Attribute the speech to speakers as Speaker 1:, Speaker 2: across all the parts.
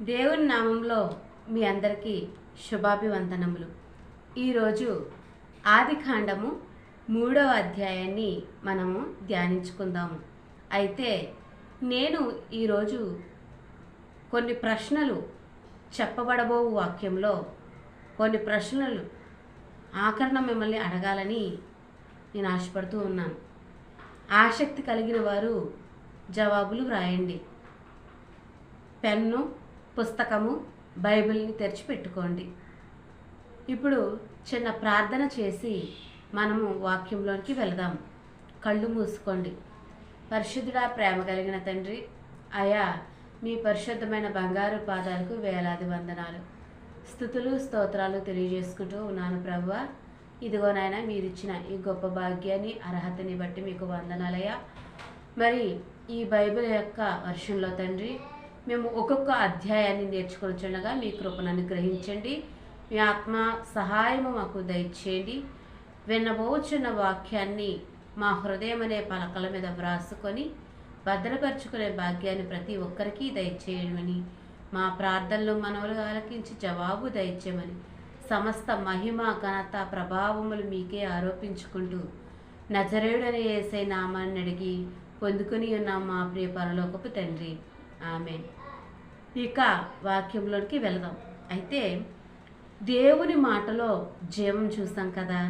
Speaker 1: దేవుని నామంలో మీ అందరికీ శుభాభివందనములు. ఈరోజు ఆదికాండము 3వ అధ్యాయాన్ని మనము ధ్యానించుకుందాము. అయితే నేను ఈరోజు కొన్ని ప్రశ్నలు చెప్పబడబో వాక్యంలో కొన్ని ప్రశ్నలు ఆఖరణ మిమ్మల్ని అడగాలని నేను ఆశపడుతూ ఉన్నాను. ఆసక్తి కలిగిన వారు జవాబులు వ్రాయండి. పెన్ను, పుస్తకము, బైబిల్ని తెరిచిపెట్టుకోండి. ఇప్పుడు చిన్న ప్రార్థన చేసి మనము వాక్యంలోనికి వెళదాం. కళ్ళు మూసుకోండి. పరిశుద్ధుడా, ప్రేమ కలిగిన తండ్రి, అయా మీ పరిశుద్ధమైన బంగారు పాదాలకు వేలాది వందనాలు, స్తుతులు, స్తోత్రాలు తెలియజేసుకుంటూ ఉన్నాను ప్రభువా. ఇదిగో నాయన, మీరిచ్చిన ఈ గొప్ప భాగ్యాన్ని, అర్హతని బట్టి మీకు వందనాలయ్యా. మరి ఈ బైబిల్ యొక్క వర్షంలో తండ్రి, మేము ఒక్కొక్క అధ్యాయాన్ని నేర్చుకొనిచుండగా మీ కృపను అనుగ్రహించండి. మీ ఆత్మ సహాయము మాకు దయచేయండి. వినబోచున్న వాక్యాన్ని మా హృదయం అనే పలకల మీద వ్రాసుకొని భద్రపరుచుకునే భాగ్యాన్ని ప్రతి ఒక్కరికి దయచేయమని, మా ప్రార్థనలు మనవులు ఆలకించి జవాబు దయచేయమని, సమస్త మహిమ, ఘనత, ప్రభావములు మీకే ఆరోపించుకుంటూ నజరేయుడనే యేసే నామాన్ని అడిగి పొందుకొని ఉన్నాం మా ప్రియ పరలోకపు తండ్రి, ఆమేన్. ఇక వాక్యంలోనికి వెళదాం. అయితే దేవుని మాటలో జీవం చూసాం కదా.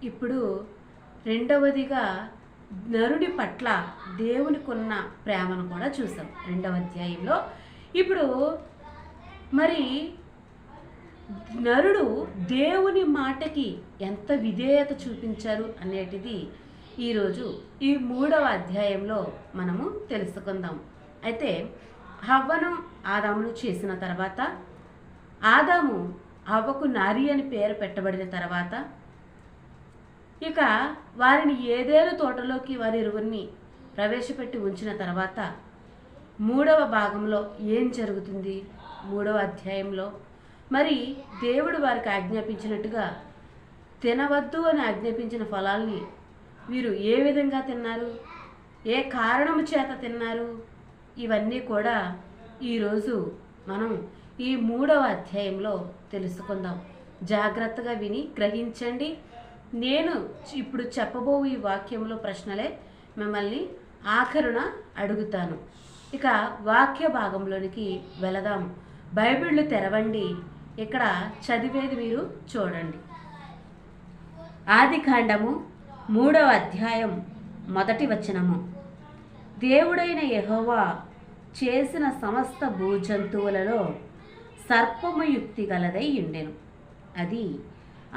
Speaker 1: ఇప్పుడు రెండవదిగా నరుడి పట్ల దేవునికి ఉన్న ప్రేమను కూడా చూసాం 2వ అధ్యాయంలో. ఇప్పుడు మరి నరుడు దేవుని మాటకి ఎంత విధేయత చూపించారు అనేటిది ఈరోజు ఈ 3వ అధ్యాయంలో మనము తెలుసుకుందాం. అయితే హవ్వను ఆదామును చేసిన తర్వాత, ఆదాము హవ్వకు నారి అని పేరు పెట్టబడిన తర్వాత, ఇక వారిని ఏదేను తోటలోకి వారిరువురిని ప్రవేశపెట్టి ఉంచిన తర్వాత 3వ భాగంలో ఏం జరుగుతుంది? 3వ అధ్యాయంలో మరి దేవుడు వారికి ఆజ్ఞాపించినట్టుగా తినవద్దు అని ఆజ్ఞాపించిన ఫలాల్ని వీరు ఏ విధంగా తిన్నారు, ఏ కారణము చేత తిన్నారు, ఇవన్నీ కూడా ఈరోజు మనం ఈ 3వ అధ్యాయంలో తెలుసుకుందాం. జాగ్రత్తగా విని గ్రహించండి. నేను ఇప్పుడు చెప్పబో ఈ వాక్యంలో ప్రశ్నలే మిమ్మల్ని ఆఖరున అడుగుతాను. ఇక వాక్య భాగంలోనికి వెళదాం. బైబిళ్ళు తెరవండి. ఇక్కడ చదివేది మీరు చూడండి. ఆదికాండము 3వ అధ్యాయం 1వ వచనము. దేవుడైన యెహోవా చేసిన సమస్త భూజంతువులలో సర్పము యుక్తి గలదై ఉండెను. అది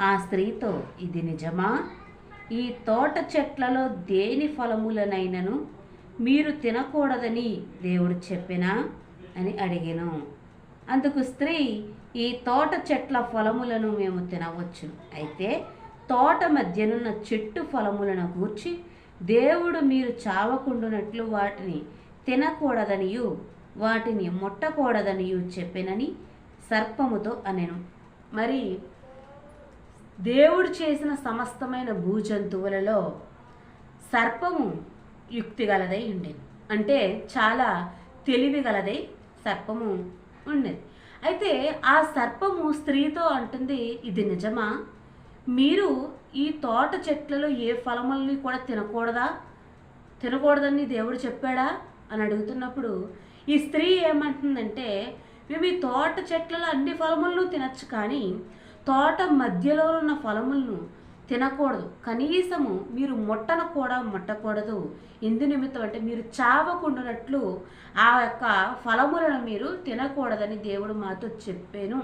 Speaker 1: ఆ స్త్రీతో, ఇది నిజమా? ఈ తోట చెట్లలో దేని ఫలములనైనను మీరు తినకూడదని దేవుడు చెప్పినా అని అడిగెను. అందుకు స్త్రీ, ఈ తోట చెట్ల ఫలములను మేము తినవచ్చును. అయితే తోట మధ్యనున్న చెట్టు ఫలములను గూర్చి దేవుడు మీరు చావకుండునట్లు వాటిని తినకూడదనియు వాటిని ముట్టకూడదనియు చెప్పెనని సర్పముతో అనెను. మరి దేవుడు చేసిన సమస్తమైన భూజంతువులలో సర్పము యుక్తి గలదై ఉండేది. అంటే చాలా తెలివి గలదై సర్పము ఉండేది. అయితే ఆ సర్పము స్త్రీతో అంటుంది, ఇది నిజమా? మీరు ఈ తోట చెట్లలో ఏ ఫలములని కూడా తినకూడదని దేవుడు చెప్పాడా అని అడుగుతున్నప్పుడు ఈ స్త్రీ ఏమంటుందంటే, మేము ఈ తోట చెట్లలో అన్ని ఫలములను తినచ్చు, కానీ తోట మధ్యలో ఉన్న ఫలములను తినకూడదు. కనీసము మీరు ముట్టను కూడా ముట్టకూడదు. ఎందు నిమిత్తం అంటే మీరు చావకుండానట్లు ఆ యొక్క ఫలములను మీరు తినకూడదని దేవుడు మాతో చెప్పాను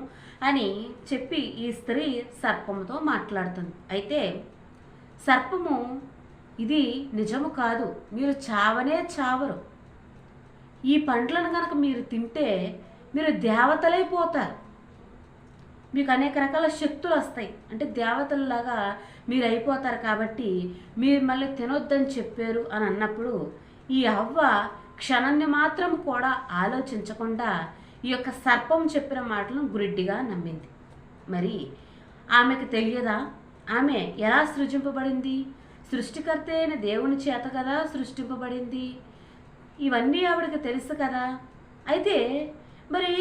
Speaker 1: అని చెప్పి ఈ స్త్రీ సర్పముతో మాట్లాడుతుంది. అయితే సర్పము, ఇది నిజము కాదు, మీరు చావనే చావరు. ఈ పండ్లను కనుక మీరు తింటే మీరు దేవతలైపోతారు, మీకు అనేక రకాల శక్తులు వస్తాయి, అంటే దేవతలలాగా మీరు అయిపోతారు, కాబట్టి మీరు మళ్ళీ తినొద్దని చెప్పారు అని అన్నప్పుడు ఈ హవ్వ క్షణాన్ని మాత్రం కూడా ఆలోచించకుండా ఈ యొక్క సర్పం చెప్పిన మాటలను గురిడ్డిగా నమ్మింది. మరి ఆమెకు తెలియదా ఆమె ఎలా సృజింపబడింది? సృష్టికర్త అయిన దేవుని చేత కదా సృష్టింపబడింది. ఇవన్నీ ఆవిడకి తెలుసు కదా. అయితే మరి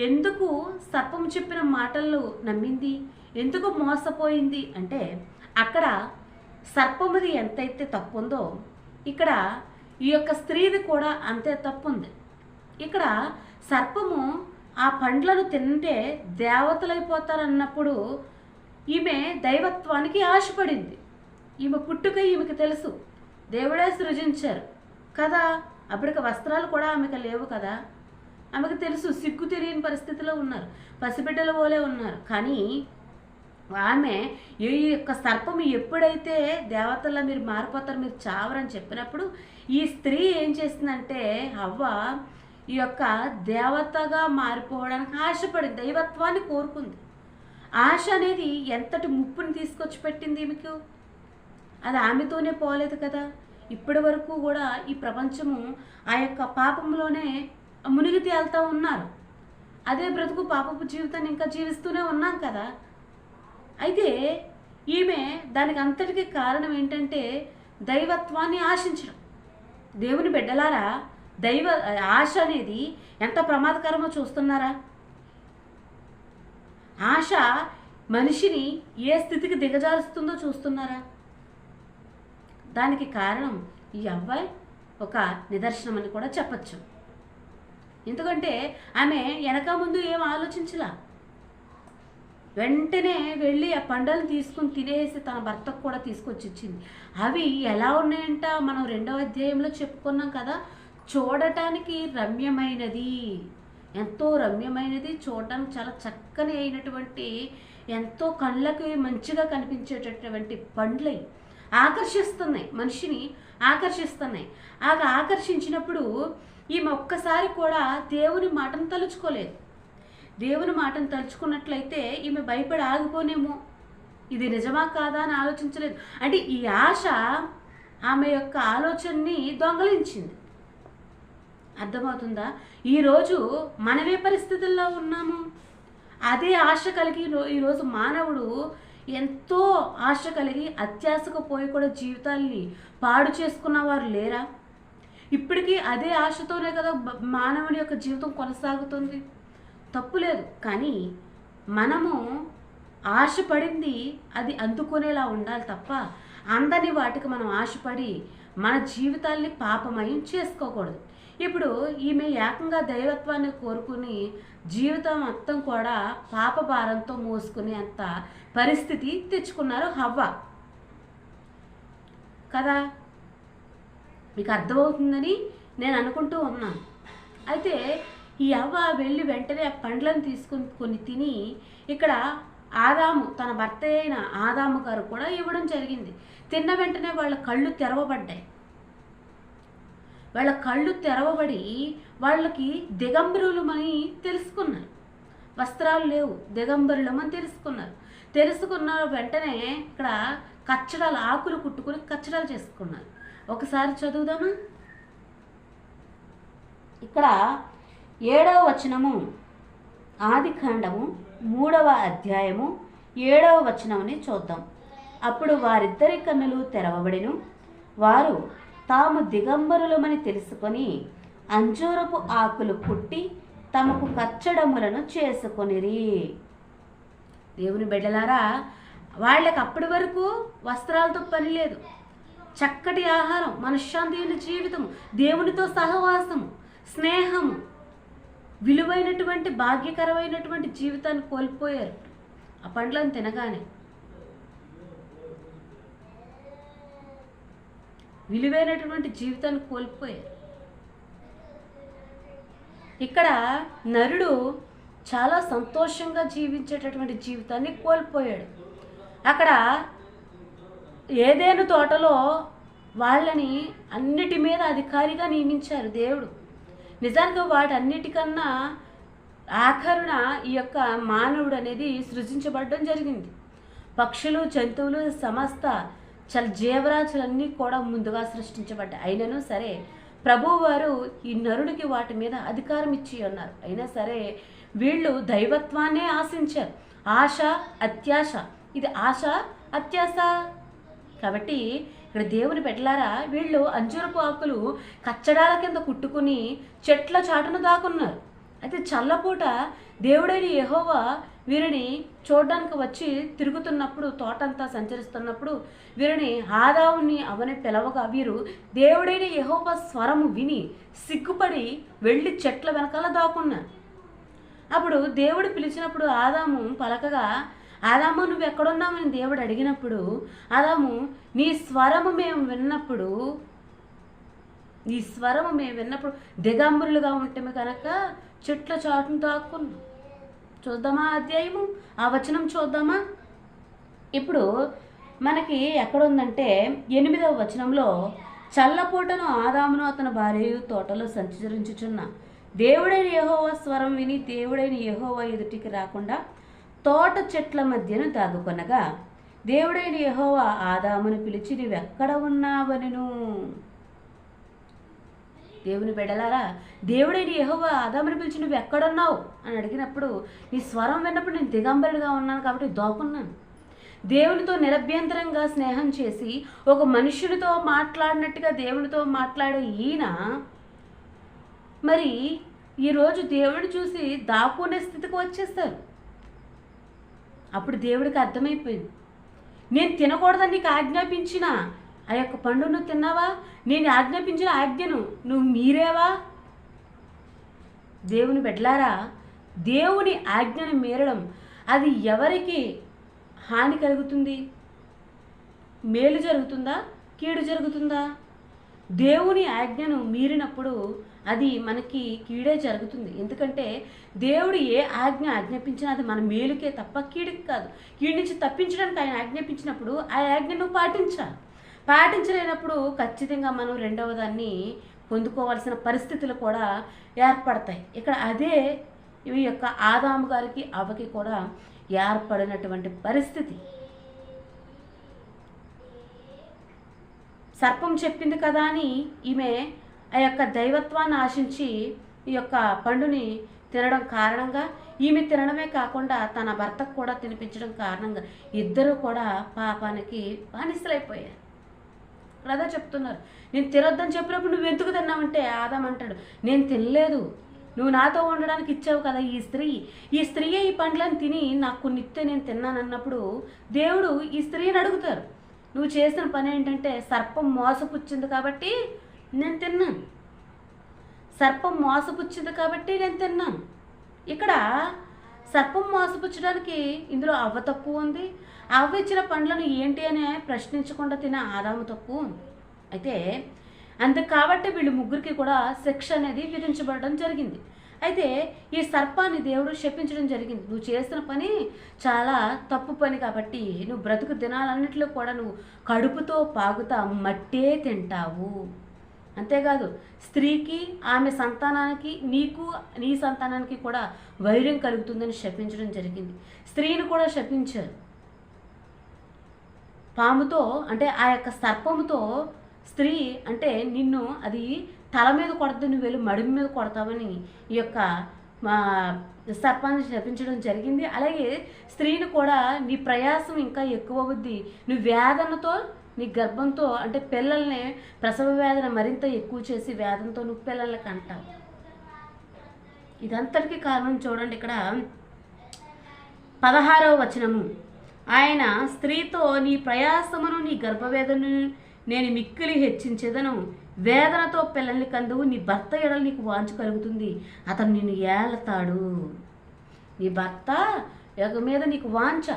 Speaker 1: ఎందుకు సర్పం చెప్పిన మాటలు నమ్మింది, ఎందుకు మోసపోయింది అంటే అక్కడ సర్పముది ఎంతైతే తప్పు ఉందో ఇక్కడ ఈ యొక్క స్త్రీది కూడా అంతే తప్పు ఉంది. ఇక్కడ సర్పము ఆ పండ్లను తింటే దేవతలైపోతారన్నప్పుడు ఈమె దైవత్వానికి ఆశపడింది. ఈమె పుట్టుక ఈమెకి తెలుసు, దేవుడే సృజించారు కదా. అప్పటికి వస్త్రాలు కూడా ఆమెకు లేవు కదా. ఆమెకు తెలుసు, సిగ్గు తెలియని పరిస్థితిలో ఉన్నారు, పసిబిడ్డల పోలే ఉన్నారు. కానీ ఆమె ఈ యొక్క సర్పము ఎప్పుడైతే దేవతల్లో మీరు మారిపోతారు, మీరు చావరని చెప్పినప్పుడు ఈ స్త్రీ ఏం చేసిందంటే హవ్వ ఈ యొక్క దేవతగా మారిపోవడానికి ఆశపడింది, దైవత్వాన్ని కోరుకుంది. ఆశ అనేది ఎంతటి ముప్పుని తీసుకొచ్చి పెట్టింది మీకు. అది ఆమెతోనే పోలేదు కదా. ఇప్పటి వరకు కూడా ఈ ప్రపంచము ఆ యొక్క పాపంలోనే మునిగి తేలుతూ ఉన్నారు. అదే బ్రతుకు పాపపు జీవితాన్ని ఇంకా జీవిస్తూనే ఉన్నాం కదా. అయితే ఈమె దానికి అంతటికీ కారణం ఏంటంటే దైవత్వాన్ని ఆశించడం. దేవుని బిడ్డలారా, దైవ ఆశ అనేది ఎంత ప్రమాదకరమో చూస్తున్నారా? ఆశ మనిషిని ఏ స్థితికి దిగజారుస్తుందో చూస్తున్నారా? దానికి కారణం ఈ అబ్బాయి ఒక నిదర్శనం అని కూడా చెప్పచ్చు. ఎందుకంటే ఆమె వెనక ముందు ఏం ఆలోచించలా, వెంటనే వెళ్ళి ఆ పండ్లను తీసుకుని తినేసి తన భర్తకు కూడా తీసుకొచ్చి ఇచ్చింది. అవి ఎలా ఉన్నాయంట మనం 2వ అధ్యాయంలో చెప్పుకున్నాం కదా. చూడటానికి రమ్యమైనది, ఎంతో రమ్యమైనది, చూడటానికి చాలా చక్కని అయినటువంటి, ఎంతో కళ్ళకి మంచిగా కనిపించేటటువంటి పండ్లై ఆకర్షిస్తున్నాయి, మనిషిని ఆకర్షిస్తున్నాయి. ఆకర్షించినప్పుడు ఈమె ఒక్కసారి కూడా దేవుని మాటను తలుచుకోలేదు. దేవుని మాటను తలుచుకున్నట్లయితే ఈమె భయపడి ఆగిపోనేమో, ఇది నిజమా కాదా అని ఆలోచించలేదు. అంటే ఈ ఆశ ఆమె యొక్క ఆలోచనని దొంగలించింది. అర్థమవుతుందా? ఈరోజు మనమే పరిస్థితుల్లో ఉన్నాము. అదే ఆశ కలిగి ఈరోజు మానవుడు ఎంతో ఆశ కలిగి అత్యాశకు పోయి కూడా జీవితాల్ని పాడు చేసుకున్న వారు లేరా? ఇప్పటికీ అదే ఆశతోనే కదా మానవుని యొక్క జీవితం కొనసాగుతుంది. తప్పు లేదు. కానీ మనము ఆశపడింది అది అందుకునేలా ఉండాలి తప్ప అందని వాటికి మనం ఆశపడి మన జీవితాల్ని పాపమయం చేసుకోకూడదు. ఇప్పుడు ఈమె ఏకంగా దైవత్వాన్ని కోరుకుని జీవితం మొత్తం కూడా పాప భారంతో మోసుకునే అంత పరిస్థితి తెచ్చుకున్నారు హవ్వ కదా. మీకు అర్థమవుతుందని నేను అనుకుంటూ ఉన్నాను. అయితే ఈ అవ్వ వెళ్ళి వెంటనే ఆ పండ్లను తీసుకొని తిని ఇక్కడ ఆదాము, తన భర్త అయిన ఆదాము గారు కూడా ఇవ్వడం జరిగింది. తిన్న వెంటనే వాళ్ళ కళ్ళు తెరవబడ్డాయి. వాళ్ళ కళ్ళు తెరవబడి వాళ్ళకి దిగంబరులమని తెలుసుకున్నారు. వస్త్రాలు లేవు, దిగంబరులమని తెలుసుకున్న వెంటనే ఇక్కడ కచ్చడాలు, ఆకులు కుట్టుకుని కచ్చడాలు చేసుకున్నారు. ఒకసారి చదువుదామా? ఇక్కడ 7వ వచనము, ఆదికాండము 3వ అధ్యాయము 7వ వచనముని చూద్దాం. అప్పుడు వారిద్దరి కన్నులు తెరవబడిను, వారు తాము దిగంబరులమని తెలుసుకొని అంజూరపు ఆకులు పుట్టి తమకు కచ్చడములను చేసుకొనిరి. దేవుని బిడ్డలారా, వాళ్ళకి అప్పటి వరకు వస్త్రాలతో పని లేదు. చక్కటి ఆహారం, మనశ్శాంతి జీవితము, దేవునితో సహవాసము, స్నేహము, విలువైనటువంటి భాగ్యకరమైనటువంటి జీవితాన్ని కోల్పోయారు ఆ పండ్లను తినగానే. విలువైనటువంటి జీవితాన్ని కోల్పోయారు. ఇక్కడ నరుడు చాలా సంతోషంగా జీవించేటటువంటి జీవితాన్ని కోల్పోయాడు. అక్కడ ఏదేను తోటలో వాళ్ళని అన్నిటి మీద అధికారిగా నియమించారు దేవుడు. నిజానికి వాటన్నిటికన్నా ఆఖరున ఈ యొక్క మానవుడు అనేది సృజించబడడం జరిగింది. పక్షులు, జంతువులు, సమస్త జీవరాశులన్నీ కూడా ముందుగా సృష్టించబడ్డాయి. అయినను సరే ప్రభువు వారు ఈ నరుడికి వాటి మీద అధికారం ఇచ్చి ఉన్నారు. అయినా సరే వీళ్ళు దైవత్వాన్నే ఆశించారు. ఆశ, అత్యాశ, ఇది ఆశ, అత్యాశ. కాబట్టి ఇక్కడ దేవుని బిడ్డలారా, వీళ్ళు అంజూరపు ఆకులు కచ్చడాల కింద కుట్టుకుని చెట్ల చాటును దాక్కున్నారు. అయితే చల్లపూట దేవుడైన యెహోవా వీరిని చూడడానికి వచ్చి తిరుగుతున్నప్పుడు, తోటంతా సంచరిస్తున్నప్పుడు వీరిని ఆదాముని అవని పిలవగా వీరు దేవుడైన యెహోవా స్వరము విని సిగ్గుపడి వెళ్ళి చెట్ల వెనకాల దాక్కున్నారు. అప్పుడు దేవుడు పిలిచినప్పుడు ఆదాము పలకగా, ఆదాము నువ్వు ఎక్కడున్నావని దేవుడు అడిగినప్పుడు, ఆదాము నీ స్వరము మేము విన్నప్పుడు దిగంబరులుగా ఉంటమే కనుక చెట్ల చాటును దాక్కున్నాం. చూద్దామా అధ్యాయము, ఆ వచనం చూద్దామా. ఇప్పుడు మనకి ఎక్కడుందంటే 8వ వచనంలో, చల్లపూటను ఆదామును అతని భార్యయు తోటలో సంచరించుచున్న దేవుడైన యెహోవా స్వరం విని దేవుడైన యెహోవా ఎదుటికి రాకుండా తోట చెట్ల మధ్యను దాగుకొనగా దేవుడైన యెహోవా ఆదామును పిలిచి నీవెక్కడ ఉన్నావనెను. దేవుని బిడ్డలారా, దేవుడైన యెహోవా ఆదాముని పిలిచి నువ్వు ఎక్కడున్నావు అని అడిగినప్పుడు, నీ స్వరం విన్నప్పుడు నేను దిగంబరుడిగా ఉన్నాను కాబట్టి దోకున్నాను. దేవునితో నిరభ్యంతరంగా స్నేహం చేసి ఒక మనుషునితో మాట్లాడినట్టుగా దేవునితో మాట్లాడే ఈయన మరి ఈరోజు దేవుడిని చూసి దాక్కునే స్థితికి వచ్చేస్తారు. అప్పుడు దేవుడికి అర్థమైపోయింది, నేను తినకూడదని నీకు ఆజ్ఞాపించిన ఆ యొక్క పండు నువ్వు తిన్నావా? నేను ఆజ్ఞాపించిన ఆజ్ఞను నువ్వు మీరేవా? దేవుని బిడ్డలారా, దేవుని ఆజ్ఞను మీరడం అది ఎవరికి హాని కలుగుతుంది? మేలు జరుగుతుందా, కీడు జరుగుతుందా? దేవుని ఆజ్ఞను మీరినప్పుడు అది మనకి కీడే జరుగుతుంది. ఎందుకంటే దేవుడు ఏ ఆజ్ఞాపించినా అది మన మేలుకే తప్ప కీడుకి కాదు. కీడు నుంచి తప్పించడానికి ఆయన ఆజ్ఞాపించినప్పుడు ఆ ఆజ్ఞను పాటించాలి. పాటించలేనప్పుడు ఖచ్చితంగా మనం రెండవ దాన్ని పొందుకోవాల్సిన పరిస్థితులు కూడా ఏర్పడతాయి. ఇక్కడ అదే ఈ యొక్క ఆదాము గారికి అవ్వకి కూడా ఏర్పడినటువంటి పరిస్థితి. సర్పం చెప్పింది కదా అని ఈమె ఆ యొక్క దైవత్వాన్ని ఆశించి ఈ యొక్క పండుని తినడం కారణంగా, ఈమె తినడమే కాకుండా తన భర్తకు కూడా తినిపించడం కారణంగా ఇద్దరు కూడా పాపానికి బానిసలైపోయారు. అదే చెప్తున్నారు, నేను తినొద్దని చెప్పినప్పుడు నువ్వు ఎందుకు తిన్నావంటే ఆదాం అంటాడు, నేను తినలేదు, నువ్వు నాతో ఉండడానికి ఇచ్చావు కదా ఈ స్త్రీయే ఈ పండ్లను తిని నాకు కొన్ని ఇస్తే నేను తిన్నానన్నప్పుడు దేవుడు ఈ స్త్రీని అడుగుతారు, నువ్వు చేసిన పని ఏంటంటే సర్పం మోసపుచ్చింది కాబట్టి నేను తిన్నాను. సర్పం మోసపుచ్చింది కాబట్టి నేను తిన్నాను. ఇక్కడ సర్పం మోసపుచ్చడానికి ఇందులో అవ్వ తప్పు ఉంది. అవ్వ ఇచ్చిన పండ్లను ఏంటి అని ప్రశ్నించకుండా తిన ఆదాము తప్పు ఉంది. అయితే అందుకు కాబట్టి వీళ్ళు ముగ్గురికి కూడా శిక్ష అనేది విధించబడడం జరిగింది. అయితే ఈ సర్పాన్ని దేవుడు శపించడం జరిగింది. నువ్వు చేసిన పని చాలా తప్పు పని కాబట్టి నువ్వు బ్రతుకు దినాలన్నింటిలో కూడా నువ్వు కడుపుతో పాగుతా మట్టే తింటావు. అంతేకాదు స్త్రీకి ఆమె సంతానానికి నీకు నీ సంతానానికి కూడా వైరం కలుగుతుందని శపించడం జరిగింది. స్త్రీని కూడా శపించారు. పాముతో అంటే ఆ యొక్క సర్పముతో స్త్రీ అంటే నిన్ను అది తల మీద కొడతా, నువ్వు వెళ్ళి మడిమి మీద కొడతావని ఈ యొక్క సర్పాన్ని శపించడం జరిగింది. అలాగే స్త్రీని కూడా నీ ప్రయాసం ఇంకా ఎక్కువ అవుద్ది, నువ్వు వేదనతో నీ గర్భంతో అంటే పిల్లల్ని ప్రసవ వేదన మరింత ఎక్కువ చేసి వేదనతో నువ్వు పిల్లల్ని కంటావు. ఇదంతటికీ కారణం చూడండి, ఇక్కడ 16వ వచనము, ఆయన స్త్రీతో నీ ప్రయాసమును నీ గర్భవేదనను నేను మిక్కిలి హెచ్చించేదను, వేదనతో పిల్లల్ని కందువు, నీ భర్త ఎడలు నీకు వాంఛ కలుగుతుంది, అతను నిన్ను ఏలతాడు. నీ భర్త మీద నీకు వాంఛ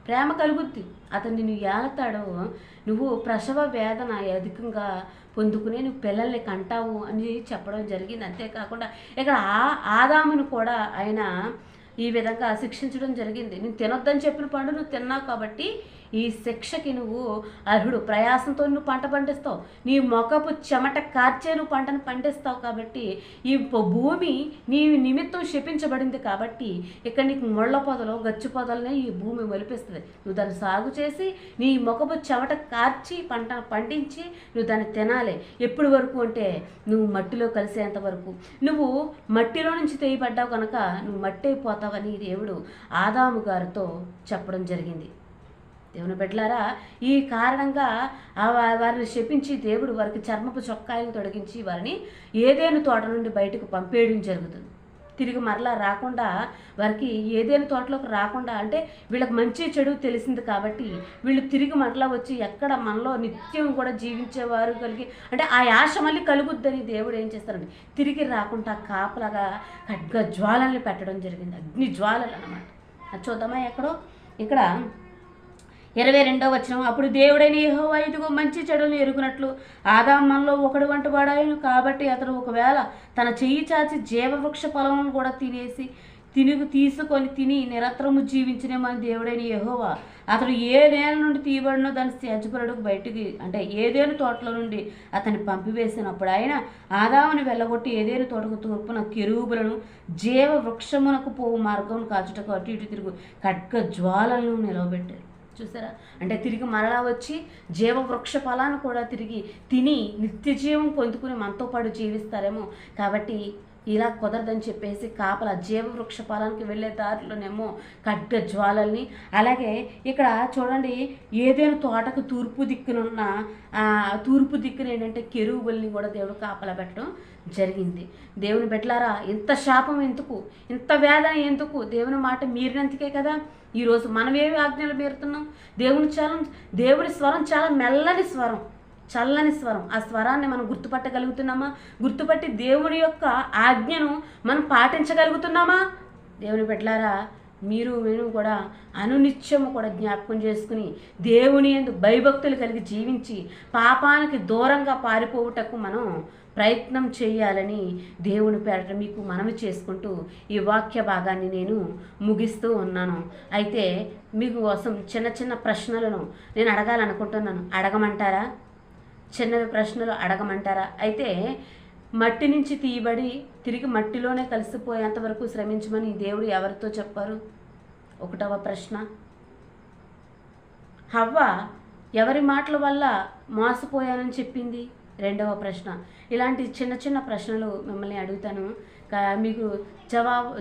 Speaker 1: ప్రేమ కలుగుద్ది, అతను నిన్ను ఏలతాడు, నువ్వు ప్రసవ వేదన అధికంగా పొందుకునే నువ్వు పిల్లల్ని కంటావు అని చెప్పడం జరిగింది. అంతేకాకుండా ఇక్కడ ఆదామును కూడా ఆయన ఈ విధంగా శిక్షించడం జరిగింది. నువ్వు తినొద్దని చెప్పిన పండు నువ్వు తిన్నావు కాబట్టి ఈ శిక్షకి నువ్వు అర్హుడు. ప్రయాసంతో నువ్వు పంట పండిస్తావు, నీ మొఖపు చెమట కార్చే నువ్వు పంటను పండిస్తావు కాబట్టి ఈ భూమి నీ నిమిత్తం శపించబడింది కాబట్టి ఇక్కడ నీకు ముళ్ళ పొదలు గచ్చు పొదలనే ఈ భూమి మొలిపిస్తుంది. నువ్వు దాన్ని సాగు చేసి నీ మొఖపు చెమట కార్చి పంటను పండించి నువ్వు దాన్ని తినాలి. ఎప్పటి వరకు అంటే నువ్వు మట్టిలో కలిసేంత వరకు. నువ్వు మట్టిలో నుంచి తెయబడ్డావు కనుక నువ్వు మట్టి అయిపోతావని దేవుడు ఆదాము గారితో చెప్పడం జరిగింది. దేవుని బిడ్డలారా, ఈ కారణంగా వారిని శపించి దేవుడు వారికి చర్మపు చొక్కాయలను తొలగించి వారిని ఏదేను తోట నుండి బయటకు పంపేయడం జరుగుతుంది. తిరిగి మరలా రాకుండా, వారికి ఏదైనా తోటలోకి రాకుండా, అంటే వీళ్ళకి మంచి చెడు తెలిసింది కాబట్టి వీళ్ళు తిరిగి మరలా వచ్చి ఎక్కడ మనలో నిత్యం కూడా జీవించేవారు కలిగి, అంటే ఆ ఆశ మళ్ళీ కలుగుద్దని దేవుడు ఏం చేస్తారండి, తిరిగి రాకుండా కాపలాగా ఖడ్గ జ్వాలల్ని పెట్టడం జరిగింది. అగ్ని జ్వాలలు అన్నమాట. అది చూద్దామా ఎక్కడో, ఇక్కడ 22వ వచనం, అప్పుడు దేవుడైన యెహోవా ఇదిగో మంచి చెడులను ఎరుగునట్లు ఆదాము మనలో ఒకడు వంటి వాడాయను, కాబట్టి అతడు ఒకవేళ తన చెయ్యి చాచి జీవవృక్ష ఫలములను కూడా తీసుకొని తిని నిరంతరము జీవించినేమని దేవుడైన యెహోవా అతడు ఏ నేల నుండి తీయబడినో దాని త్యజపరుడుకు బయటికి, అంటే ఏదేను తోటలో నుండి అతన్ని పంపివేసినప్పుడు ఆయన ఆదాముని వెళ్ళగొట్టి ఏదేను తోటకు తూర్పున కెరూబులను జీవ వృక్షమునకు పోవు మార్గం కాచుటకు అటు ఇటు తిరుగు ఖడ్గ జ్వాలను నిలవబెట్టారు. చూసారా, అంటే తిరిగి మరలా వచ్చి జీవవృక్ష ఫలాన్ని కూడా తిరిగి తిని నిత్య జీవం పొందుకుని మనతో పాటు జీవిస్తారేమో. కాబట్టి ఇలా కుదరదని చెప్పేసి కాపలా జీవవృక్ష ఫలానికి వెళ్ళే దారిలోనేమో ఖడ్గ జ్వాలల్ని, అలాగే ఇక్కడ చూడండి ఏదైనా తోటకు తూర్పు దిక్కున ఏంటంటే కెరూబుల్ని కూడా దేవుడు కాపలా పెట్టడం జరిగింది. దేవుని బిడ్డలారా, ఇంత శాపం ఎందుకు, ఇంత వేదన ఎందుకు? దేవుని మాట మీరినందుకే కదా ఈరోజు మనం ఏమి ఆజ్ఞలు మీరుతున్నాం. దేవుని స్వరం చాలా మెల్లని స్వరం, చల్లని స్వరం. ఆ స్వరాన్ని మనం గుర్తుపట్టగలుగుతున్నామా? గుర్తుపట్టి దేవుని యొక్క ఆజ్ఞను మనం పాటించగలుగుతున్నామా? దేవుని బిడ్డలారా, మేము కూడా అనునిత్యము కూడా జ్ఞాపకం చేసుకుని దేవుని యందు భయభక్తులు కలిగి జీవించి పాపానికి దూరంగా పారిపోవుటకు మనం ప్రయత్నం చేయాలని దేవుని పేరట మీకు మనవి చేసుకుంటూ ఈ వాక్య భాగాన్ని నేను ముగిస్తూ ఉన్నాను. అయితే మీకు కోసం చిన్న చిన్న ప్రశ్నలను నేను అడగాలనుకుంటున్నాను. అడగమంటారా? చిన్నవి ప్రశ్నలు అడగమంటారా? అయితే మట్టి నుంచి తీయబడి తిరిగి మట్టిలోనే కలిసిపోయేంత వరకు శ్రమించమని దేవుడు ఎవరితో చెప్పారు? 1వ ప్రశ్న. హవ్వ ఎవరి మాటల వల్ల మోసపోయానని చెప్పింది? 2వ ప్రశ్న. ఇలాంటి చిన్న చిన్న ప్రశ్నలు మిమ్మల్ని అడుగుతాను. మీకు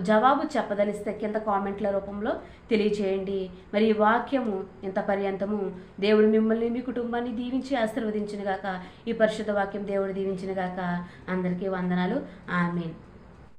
Speaker 1: జవాబు చెప్పదలిస్తే కింద కామెంట్ల రూపంలో తెలియచేయండి. మరి ఈ వాక్యము ఇంత పర్యంతము దేవుడు మిమ్మల్ని మీ కుటుంబాన్ని దీవించి ఆశీర్వదించిన గాక. ఈ పరిశుద్ధ వాక్యం దేవుడు దీవించిన గాక. అందరికీ వందనాలు. ఆమేన్.